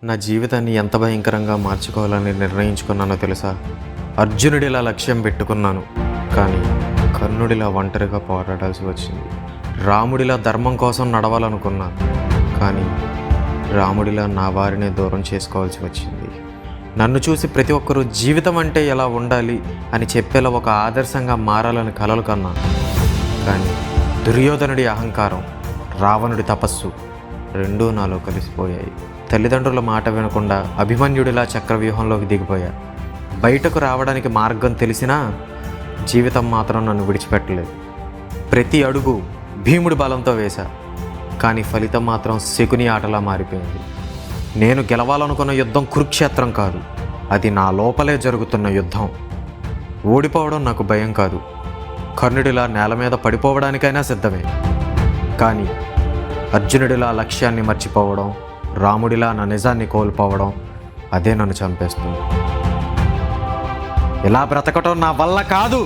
నా జీవితాన్ని ఎంత భయంకరంగా మార్చుకోవాలని నిర్ణయించుకున్నానో తెలుసా? అర్జునుడిలా లక్ష్యం పెట్టుకున్నాను, కానీ కర్ణుడిలా ఒంటరిగా పోరాడాల్సి వచ్చింది. రాముడిలా ధర్మం కోసం నడవాలనుకున్నాను, కానీ రాముడిలా నా వారినే దూరం చేసుకోవాల్సి వచ్చింది. నన్ను చూసి ప్రతి ఒక్కరూ జీవితం అంటే ఎలా ఉండాలి అని చెప్పేలా ఒక ఆదర్శంగా మారాలని కలలు కన్నాను. కానీ దుర్యోధనుడి అహంకారం, రావణుడి తపస్సు రెండూ నాలో కలిసిపోయాయి. తల్లిదండ్రుల మాట వినకుండా అభిమన్యుడిలా చక్రవ్యూహంలోకి దిగిపోయా. బయటకు రావడానికి మార్గం తెలిసినా జీవితం మాత్రం నన్ను విడిచిపెట్టలేదు. ప్రతి అడుగు భీముడి బలంతో వేశా, కానీ ఫలితం మాత్రం శకుని ఆటలా మారిపోయింది. నేను గెలవాలనుకున్న యుద్ధం కురుక్షేత్రం కాదు, అది నా లోపలే జరుగుతున్న యుద్ధం. ఓడిపోవడం నాకు భయం కాదు, కర్ణుడిలా నేల మీద పడిపోవడానికైనా సిద్ధమే. కానీ అర్జునుడిలా లక్ష్యాన్ని మర్చిపోవడం, రాముడిలా నా నిజాన్ని కోల్పోవడం, అదే నన్ను చంపేస్తుంది. ఇలా బ్రతకటం నా వల్ల కాదు.